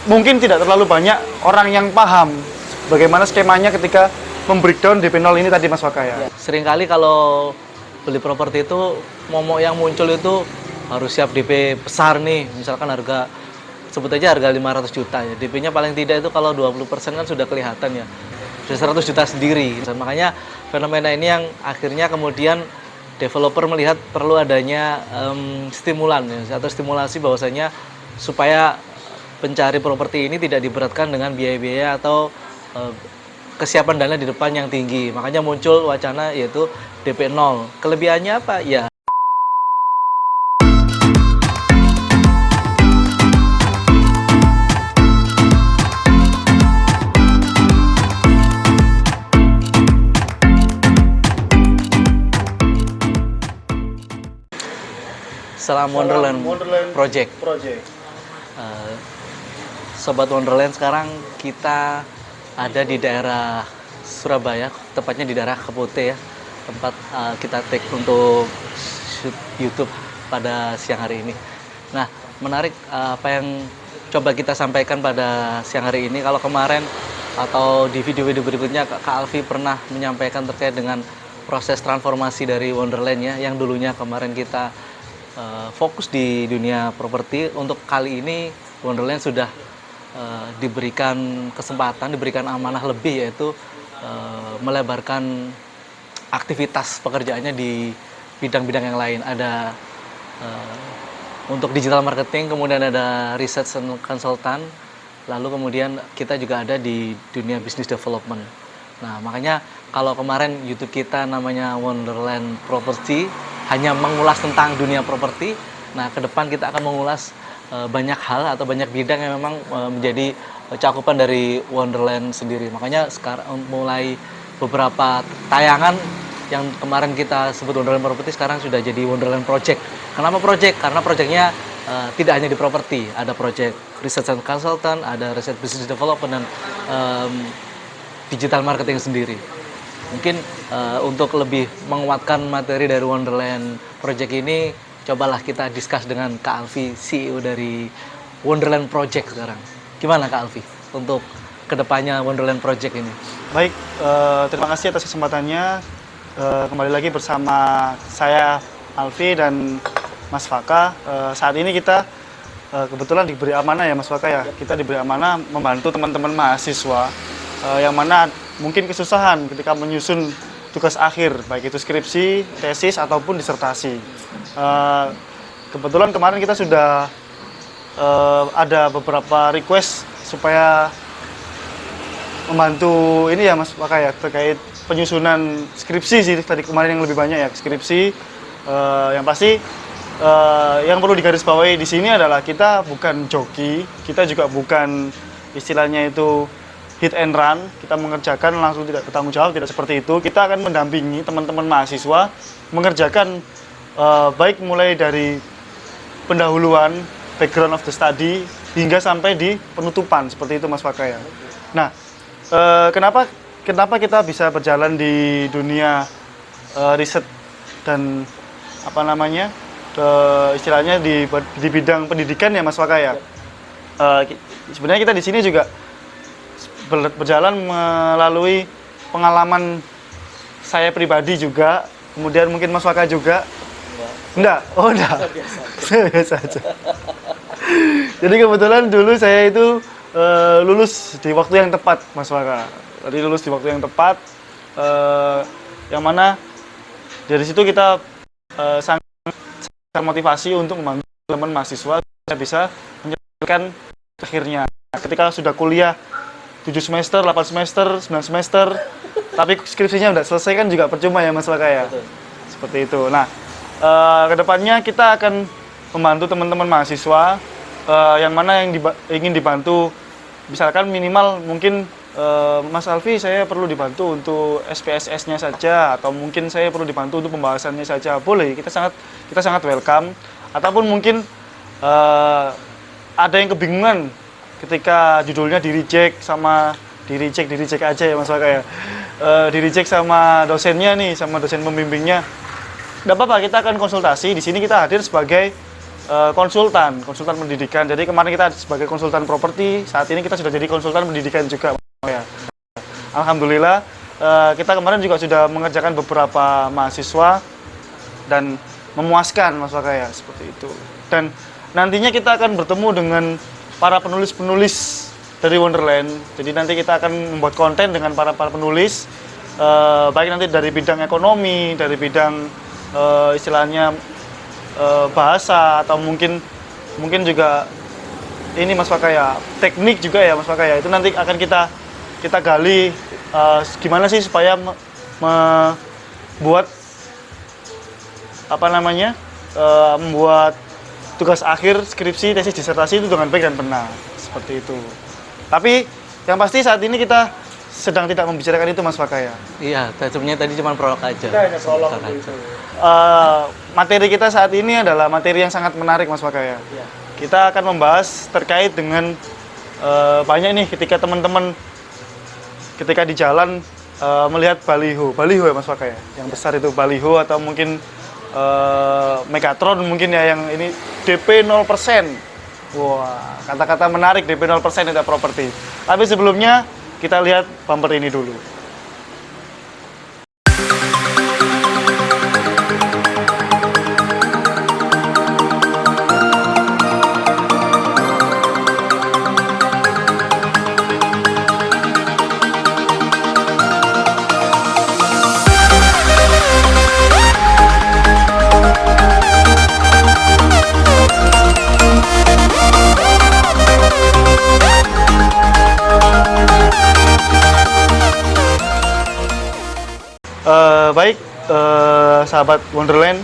mungkin tidak terlalu banyak orang yang paham bagaimana skemanya ketika membreakdown DP 0 ini tadi Mas Wakaya. Seringkali kalau beli properti itu momok yang muncul itu harus siap DP besar nih, misalkan harga sebut aja harga 500 juta ya, DP-nya paling tidak itu kalau 20% kan sudah kelihatan ya, sudah 100 juta sendiri. Dan makanya fenomena ini yang akhirnya kemudian developer melihat perlu adanya stimulan ya, atau stimulasi bahwasanya supaya pencari properti ini tidak diberatkan dengan biaya-biaya atau kesiapan dana di depan yang tinggi. Makanya muncul wacana yaitu DP 0. Kelebihannya apa? Ya. Salam Wonderland Project. Sobat Wonderland, sekarang kita ada di daerah Surabaya, tepatnya di daerah Kepote ya, tempat kita take untuk shoot YouTube pada siang hari ini. Nah, menarik apa yang coba kita sampaikan pada siang hari ini. Kalau kemarin atau di video-video berikutnya Kak Alfi pernah menyampaikan terkait dengan proses transformasi dari Wonderland ya, yang dulunya kemarin kita fokus di dunia properti. Untuk kali ini Wonderland sudah diberikan kesempatan, diberikan amanah lebih, yaitu melebarkan aktivitas pekerjaannya di bidang-bidang yang lain. Ada untuk digital marketing, kemudian ada research and consultant, lalu kemudian kita juga ada di dunia business development. Nah, makanya kalau kemarin YouTube kita namanya Wonderland Property, hanya mengulas tentang dunia properti. Nah, ke depan kita akan mengulas banyak hal atau banyak bidang yang memang menjadi cakupan dari Wonderland sendiri. Makanya sekarang mulai beberapa tayangan yang kemarin kita sebut Wonderland Property sekarang sudah jadi Wonderland Project. Kenapa Project? Karena projectnya tidak hanya di properti, ada project research and consultant, ada research business development, dan digital marketing sendiri. Mungkin untuk lebih menguatkan materi dari Wonderland Project ini, cobalah kita discuss dengan Kak Alfi, CEO dari Wonderland Project sekarang. Gimana Kak Alfi untuk kedepannya Wonderland Project ini? Baik, terima kasih atas kesempatannya. Kembali lagi bersama saya Alfi dan Mas Faka. Saat ini kita kebetulan diberi amanah ya Mas Faka ya. Kita diberi amanah membantu teman-teman mahasiswa yang mana mungkin kesusahan ketika menyusun tugas akhir, baik itu skripsi, tesis, ataupun disertasi. Kebetulan kemarin kita sudah ada beberapa request supaya membantu ini ya Mas Faka ya, terkait penyusunan skripsi sih tadi kemarin yang lebih banyak ya, skripsi. Yang pasti yang perlu digarisbawahi di sini adalah kita bukan joki, kita juga bukan istilahnya itu hit and run, kita mengerjakan langsung tidak bertanggung jawab, tidak seperti itu. Kita akan mendampingi teman-teman mahasiswa mengerjakan baik mulai dari pendahuluan, background of the study, hingga sampai di penutupan, seperti itu Mas Fakaya. Nah, kenapa kita bisa berjalan di dunia riset dan apa namanya, istilahnya di bidang pendidikan ya Mas Fakaya. Sebenarnya kita di sini juga berjalan melalui pengalaman saya pribadi juga, kemudian mungkin Mas Waka juga. Enggak? Oh enggak? Biasa aja. Jadi kebetulan dulu saya itu lulus di waktu yang tepat Mas Waka. Tadi lulus di waktu yang tepat, yang mana dari situ kita sangat termotivasi untuk membantu teman mahasiswa bisa menyelesaikan akhirnya. Ketika sudah kuliah 7 semester, 8 semester, 9 semester, tapi skripsinya udah selesai kan juga percuma ya Mas Waka ya. Seperti itu. Nah, kedepannya kita akan membantu teman-teman mahasiswa yang mana yang ingin dibantu, misalkan minimal mungkin Mas Alfi saya perlu dibantu untuk SPSS-nya saja, atau mungkin saya perlu dibantu untuk pembahasannya saja, boleh, kita sangat welcome. Ataupun mungkin ada yang kebingungan ketika judulnya di reject aja ya Mas Waka ya, di reject sama dosennya nih, sama dosen pembimbingnya. Tidak apa-apa, kita akan konsultasi. Di sini kita hadir sebagai konsultan pendidikan. Jadi kemarin kita sebagai konsultan properti, saat ini kita sudah jadi konsultan pendidikan juga, ya. Alhamdulillah, kita kemarin juga sudah mengerjakan beberapa mahasiswa dan memuaskan Mas Wakaya seperti itu. Dan nantinya kita akan bertemu dengan para penulis-penulis dari Wonderland. Jadi nanti kita akan membuat konten dengan para penulis, baik nanti dari bidang ekonomi, dari bidang istilahnya bahasa, atau mungkin juga ini Mas Wakaya, teknik juga ya Mas Wakaya. Itu nanti akan kita gali gimana sih supaya membuat membuat tugas akhir, skripsi, tesis, disertasi itu dengan baik dan benar, seperti itu. Tapi yang pasti saat ini kita sedang tidak membicarakan itu Mas Wakaya. Iya, sebenarnya tadi cuma prolog aja. Hanya prolog itu. Materi kita saat ini adalah materi yang sangat menarik Mas Wakaya. Ya. Kita akan membahas terkait dengan banyak nih ketika teman-teman ketika di jalan melihat baliho ya Mas Wakaya, yang besar itu baliho, atau mungkin Megatron mungkin ya, yang ini DP 0%. Wah, kata-kata menarik, DP 0% itu properti. Tapi sebelumnya kita lihat bumper ini dulu. Baik, sahabat Wonderland,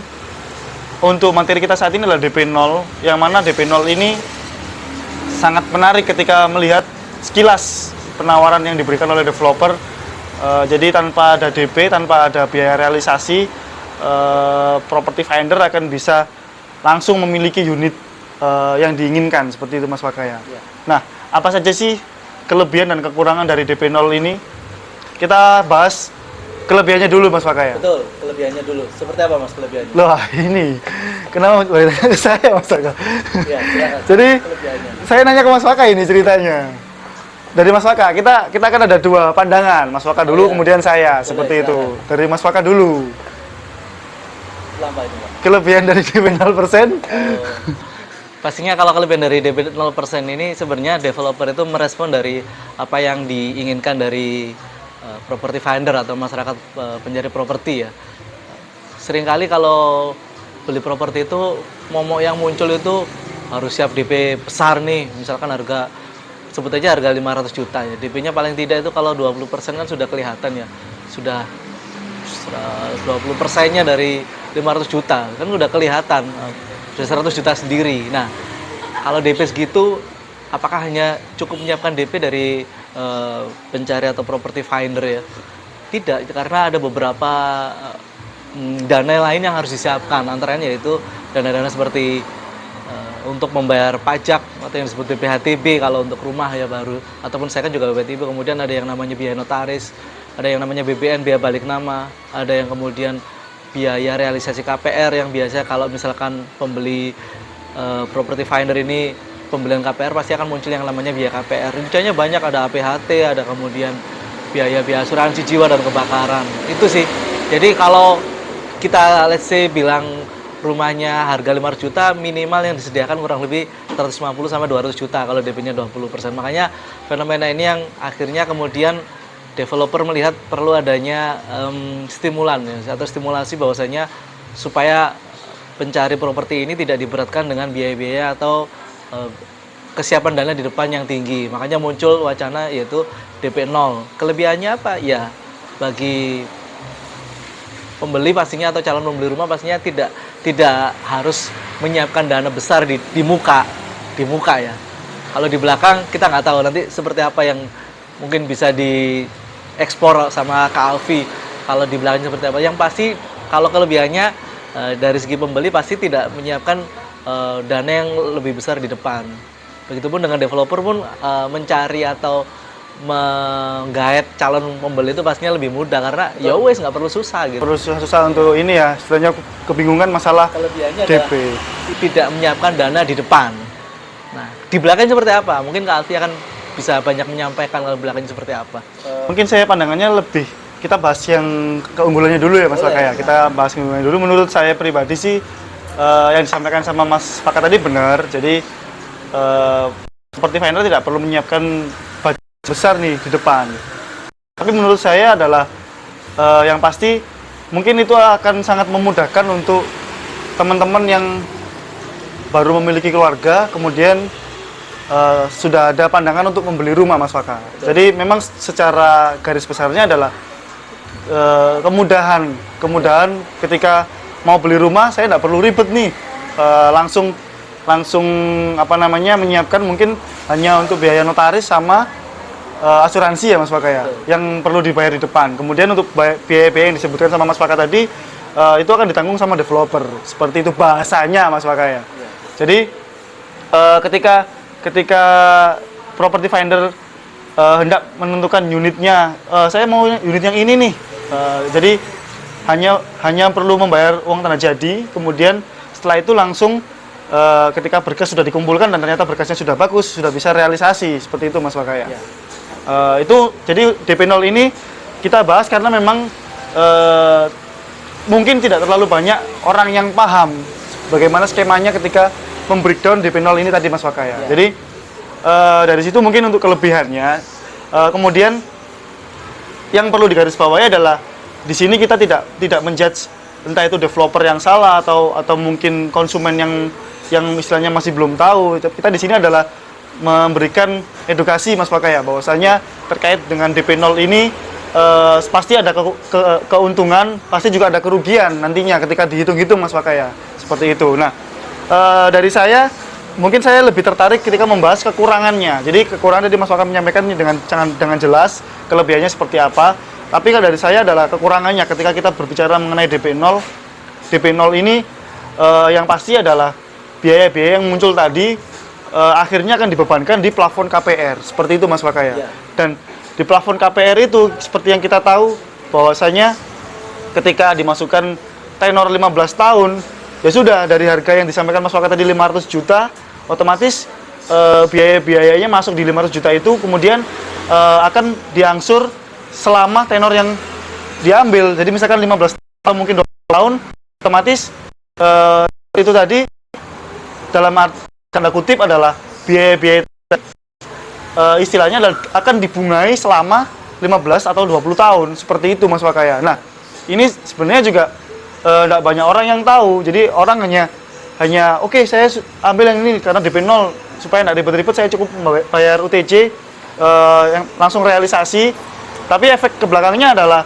untuk materi kita saat ini adalah DP 0, yang mana DP 0 ini sangat menarik ketika melihat sekilas penawaran yang diberikan oleh developer. Jadi tanpa ada DP, tanpa ada biaya realisasi, property finder akan bisa langsung memiliki unit yang diinginkan, seperti itu Mas Wakaya. Ya. Nah, apa saja sih kelebihan dan kekurangan dari DP 0 ini? Kita bahas kelebihannya dulu Mas Wakaya. Betul, kelebihannya dulu. Seperti apa Mas kelebihannya? Loh, ini kenapa ke saya Mas Wakaya? Ya, silakan. Jadi kelebihannya. Saya nanya ke Mas Wakaya ini ceritanya. Dari Mas Wakaya, kita kan ada dua pandangan. Mas Wakaya dulu, kemudian saya. Boleh, seperti silakan. Itu. Dari Mas Wakaya dulu. Lama ini, Pak. Kelebihan dari DP 0%? Pastinya kalau kelebihan dari DP 0% ini sebenarnya developer itu merespon dari apa yang diinginkan dari property finder atau masyarakat pencari properti ya. Seringkali kalau beli properti itu momok yang muncul itu harus siap DP besar nih, misalkan harga sebut aja harga 500 juta ya. DP-nya paling tidak itu kalau 20% kan sudah kelihatan ya. Sudah 20%-nya dari 500 juta kan udah kelihatan. Sudah 100 juta sendiri. Nah, kalau DP segitu apakah hanya cukup menyiapkan DP dari pencari atau property finder ya? Tidak, karena ada beberapa dana lain yang harus disiapkan, antaranya yaitu dana-dana seperti untuk membayar pajak atau yang disebut BPHTB kalau untuk rumah ya baru, ataupun saya kan juga BPHTB, kemudian ada yang namanya biaya notaris, ada yang namanya BBN, biaya balik nama, ada yang kemudian biaya realisasi KPR yang biasa kalau misalkan pembeli property finder ini pembelian KPR pasti akan muncul yang namanya biaya KPR. Rinciannya banyak, ada APHT, ada kemudian biaya-biaya asuransi jiwa dan kebakaran. Itu sih. Jadi kalau kita let's say bilang rumahnya harga 500 juta, minimal yang disediakan kurang lebih 150 sampai 200 juta kalau DP-nya 20%. Makanya fenomena ini yang akhirnya kemudian developer melihat perlu adanya stimulan ya, atau stimulasi bahwasanya supaya pencari properti ini tidak diberatkan dengan biaya-biaya atau kesiapan dana di depan yang tinggi. Makanya muncul wacana yaitu DP 0. Kelebihannya apa? Ya, bagi pembeli pastinya atau calon pembeli rumah pastinya tidak harus menyiapkan dana besar di muka ya. Kalau di belakang kita nggak tahu nanti seperti apa yang mungkin bisa diekspor sama Kak Alfi. Kalau di belakang seperti apa? Yang pasti kalau kelebihannya dari segi pembeli pasti tidak menyiapkan dana yang lebih besar di depan. Begitupun dengan developer pun mencari atau menggait calon pembeli itu pastinya lebih mudah karena ya wes nggak perlu susah gitu. Perlu susah untuk ini ya, istilahnya kebingungan masalah Kelebihannya DP. tidak menyiapkan dana di depan. Nah, di belakang seperti apa? Mungkin Kak Alfi akan bisa banyak menyampaikan kalau belakangnya seperti apa. Mungkin saya pandangannya lebih kita bahas yang keunggulannya dulu ya Mas Laka ya. Kita bahas keunggulannya dulu. Menurut saya pribadi sih yang disampaikan sama Mas Paka tadi benar. Jadi seperti Finder tidak perlu menyiapkan budget besar nih di depan. Tapi menurut saya adalah yang pasti mungkin itu akan sangat memudahkan untuk teman-teman yang baru memiliki keluarga, kemudian sudah ada pandangan untuk membeli rumah Mas Waka. Jadi memang secara garis besarnya adalah kemudahan ketika mau beli rumah, saya tidak perlu ribet nih langsung apa namanya menyiapkan mungkin hanya untuk biaya notaris sama asuransi ya Mas Waka ya, yang perlu dibayar di depan. Kemudian untuk biaya-biaya yang disebutkan sama Mas Waka tadi itu akan ditanggung sama developer. Seperti itu bahasanya Mas Waka ya. Jadi ketika property finder hendak menentukan unitnya, saya mau unit yang ini nih. Jadi hanya perlu membayar uang tanah jadi, kemudian setelah itu langsung ketika berkas sudah dikumpulkan dan ternyata berkasnya sudah bagus, sudah bisa realisasi, seperti itu Mas Wakaya. Ya. Itu jadi DP0 ini kita bahas karena memang mungkin tidak terlalu banyak orang yang paham bagaimana skemanya ketika membreakdown DP0 ini tadi Mas Wakaya. Ya. Jadi dari situ mungkin untuk kelebihannya, kemudian yang perlu digarisbawahi adalah di sini kita tidak menjudge entah itu developer yang salah atau mungkin konsumen yang istilahnya masih belum tahu. Kita di sini adalah memberikan edukasi Mas Wakaya bahwasanya terkait dengan DP0 ini pasti ada keuntungan, pasti juga ada kerugian nantinya ketika dihitung-hitung Mas Wakaya. Seperti itu. Nah, dari saya mungkin saya lebih tertarik ketika membahas kekurangannya. Jadi kekurangan tadi Mas Wakaya menyampaikan dengan jelas, kelebihannya seperti apa. Tapi kalau dari saya adalah kekurangannya ketika kita berbicara mengenai DP0 ini yang pasti adalah biaya-biaya yang muncul tadi akhirnya akan dibebankan di plafon KPR. Seperti itu Mas Wakaya. Ya. Dan di plafon KPR itu seperti yang kita tahu bahwasanya ketika dimasukkan tenor 15 tahun, ya sudah dari harga yang disampaikan Mas Wakaya tadi 500 juta, otomatis biaya-biayanya masuk di 500 juta itu kemudian akan diangsur selama tenor yang diambil. Jadi misalkan 15 tahun mungkin 20 tahun, otomatis itu tadi dalam tanda kutip adalah biaya-biaya istilahnya akan dibungai selama 15 atau 20 tahun. Seperti itu Mas Wakaya. Nah, ini sebenarnya juga tidak banyak orang yang tahu. Jadi orang hanya oke, saya ambil yang ini karena DP 0 supaya tidak ribet-ribet, saya cukup bayar UTJ yang langsung realisasi. Tapi efek ke belakangnya adalah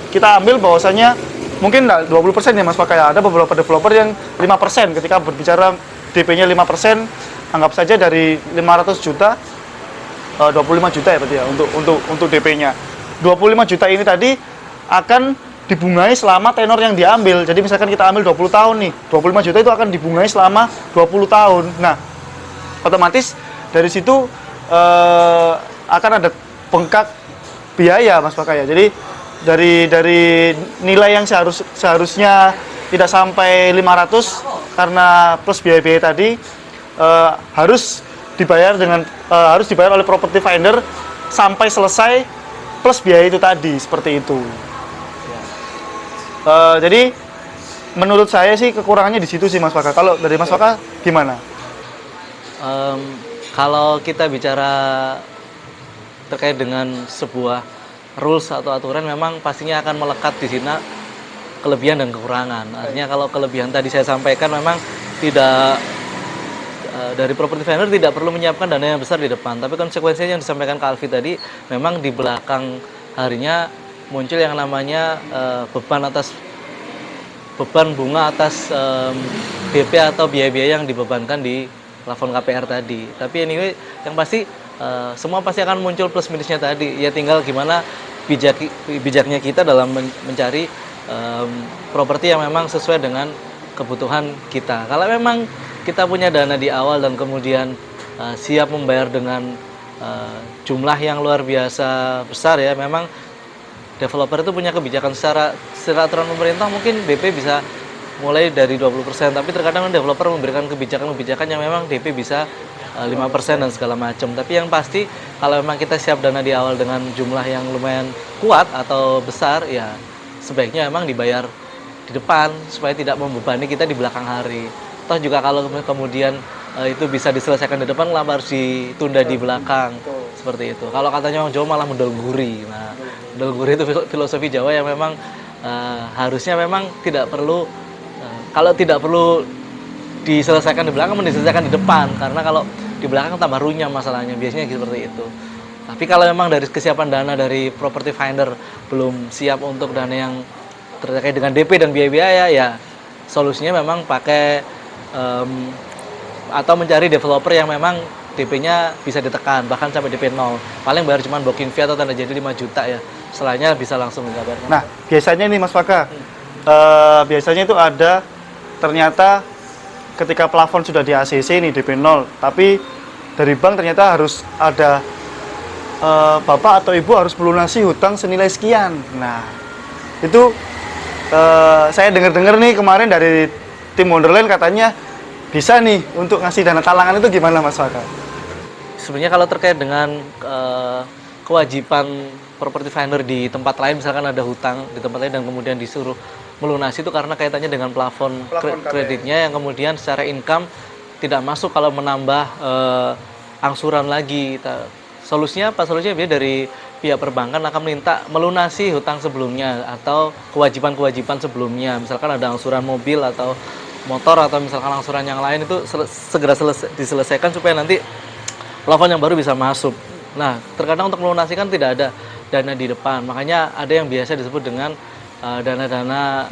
kita ambil bahwasanya mungkin 20% ya Mas Wakaya. Ada beberapa developer yang 5% ketika berbicara DP-nya 5%, anggap saja dari 500 juta 25 juta ya berarti ya untuk DP-nya. 25 juta ini tadi akan dibungai selama tenor yang diambil. Jadi misalkan kita ambil 20 tahun nih, 25 juta itu akan dibungai selama 20 tahun. Nah, otomatis dari situ akan ada bengkak biaya Mas Wakaya. Jadi dari nilai yang seharusnya tidak sampai 500 karena plus biaya-biaya tadi harus dibayar oleh property finder sampai selesai plus biaya itu tadi, seperti itu. Jadi menurut saya sih kekurangannya di situ sih Mas Waka. Kalau dari Mas Waka gimana? Kalau kita bicara terkait dengan sebuah rules atau aturan, memang pastinya akan melekat di sini kelebihan dan kekurangan. Artinya kalau kelebihan tadi saya sampaikan memang tidak dari property finder tidak perlu menyiapkan dana yang besar di depan, tapi konsekuensinya yang disampaikan Kak Alfi tadi memang di belakang harinya muncul yang namanya beban bunga atas DP atau biaya-biaya yang dibebankan di plafon KPR tadi. Tapi anyway, yang pasti semua pasti akan muncul plus minusnya tadi. Ya tinggal gimana bijaknya kita dalam mencari properti yang memang sesuai dengan kebutuhan kita. Kalau memang kita punya dana di awal dan kemudian siap membayar dengan jumlah yang luar biasa besar ya. Memang developer itu punya kebijakan secara aturan pemerintah mungkin DP bisa mulai dari 20%, tapi terkadang developer memberikan kebijakan-kebijakan yang memang DP bisa 5% dan segala macam. Tapi yang pasti kalau memang kita siap dana di awal dengan jumlah yang lumayan kuat atau besar, ya sebaiknya memang dibayar di depan supaya tidak membebani kita di belakang hari. Toh juga kalau kemudian itu bisa diselesaikan di depan, kenapa harus ditunda di belakang? Seperti itu. Kalau katanya orang Jawa malah mendol guri. Nah, mendol guri itu filosofi Jawa yang memang harusnya memang tidak perlu, kalau tidak perlu diselesaikan di belakang, diselesaikan di depan. Karena kalau di belakang tambah runyam masalahnya, biasanya seperti itu. Tapi kalau memang dari kesiapan dana dari property finder belum siap untuk dana yang terkait dengan DP dan biaya-biaya, ya solusinya memang pakai atau mencari developer yang memang DP-nya bisa ditekan, bahkan sampai DP 0. Paling bayar cuma booking fee atau tanda jadi 5 juta ya. Setelahnya bisa langsung dikabarkan. Nah, biasanya nih Mas Faka, biasanya itu ada ternyata ketika plafon sudah di ACC nih DP 0, tapi dari bank ternyata harus ada bapak atau ibu harus melunasi hutang senilai sekian. Nah, itu saya dengar-dengar nih kemarin dari tim Wonderland katanya bisa nih untuk ngasih dana talangan, itu gimana Mas Faka? Sebenarnya kalau terkait dengan kewajiban property finder di tempat lain, misalkan ada hutang di tempat lain dan kemudian disuruh melunasi, itu karena kaitannya dengan plafon kreditnya yang kemudian secara income tidak masuk kalau menambah angsuran lagi. Solusinya apa? Solusinya biasanya dari pihak perbankan akan minta melunasi hutang sebelumnya atau kewajiban-kewajiban sebelumnya. Misalkan ada angsuran mobil atau motor atau misalkan angsuran yang lain, itu segera diselesaikan supaya nanti plafon yang baru bisa masuk. Nah, terkadang untuk melunasi kan tidak ada dana di depan. Makanya ada yang biasa disebut dengan dana-dana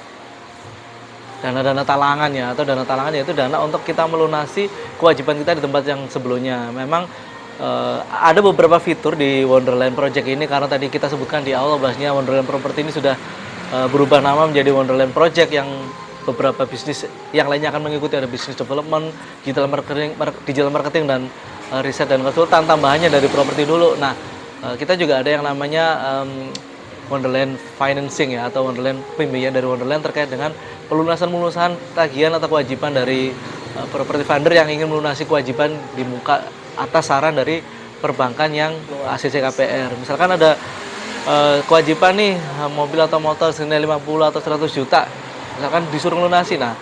talangan ya, atau dana talangan yaitu dana untuk kita melunasi kewajiban kita di tempat yang sebelumnya. Memang ada beberapa fitur di Wonderland Project ini, karena tadi kita sebutkan di awal bahasanya Wonderland Property ini sudah berubah nama menjadi Wonderland Project, yang beberapa bisnis yang lainnya akan mengikuti, ada bisnis development, digital marketing dan riset dan konsultan, tambahannya dari properti dulu. Nah, kita juga ada yang namanya Wonderland Financing ya, atau Wonderland pembiayaan dari Wonderland terkait dengan pelunasan tagihan atau kewajiban dari property funder yang ingin melunasi kewajiban di muka atas saran dari perbankan yang ACC KPR. Misalkan ada kewajiban nih mobil atau motor senilai 50 atau 100 juta, misalkan disuruh melunasi. Nah,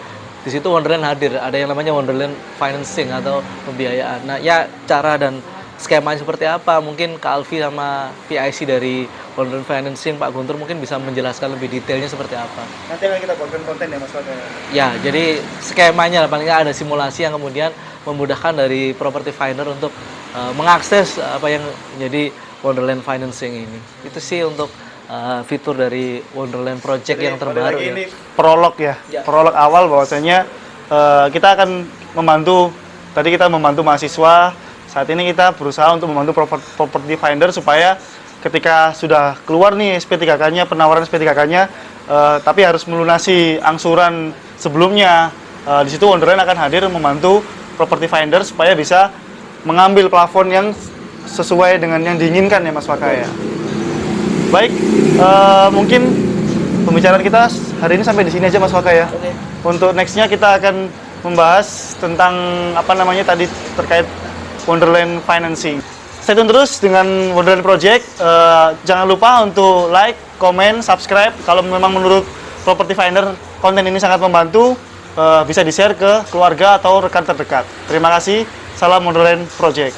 di situ Wonderland hadir, ada yang namanya Wonderland Financing atau pembiayaan. Nah, ya cara dan skemanya seperti apa, mungkin Kak Alfi sama PIC dari Wonderland Financing, Pak Guntur mungkin bisa menjelaskan lebih detailnya seperti apa. Nanti akan kita buatkan konten ya Mas Faka. Ya, jadi skemanya paling nggak ada simulasi yang kemudian memudahkan dari property finder untuk mengakses apa yang menjadi Wonderland Financing ini. Itu sih untuk fitur dari Wonderland Project yang terbaru ya. Ini prolog ya, prolog awal bahwasanya kita akan membantu, tadi kita membantu mahasiswa, saat ini kita berusaha untuk membantu property finder supaya ketika sudah keluar nih SP3K-nya, penawaran SP3K-nya, tapi harus melunasi angsuran sebelumnya. Di situ Wonderland akan hadir membantu property finder supaya bisa mengambil plafon yang sesuai dengan yang diinginkan ya Mas Faka ya. Baik, mungkin pembicaraan kita hari ini sampai di sini aja Mas Faka ya. Oke. Untuk nextnya kita akan membahas tentang apa namanya tadi terkait Wonderland Financing. Stay tune terus dengan Wonderland Project. Jangan lupa untuk like, comment, subscribe. Kalau memang menurut Property Finder konten ini sangat membantu, bisa di-share ke keluarga atau rekan terdekat. Terima kasih. Salam Wonderland Project.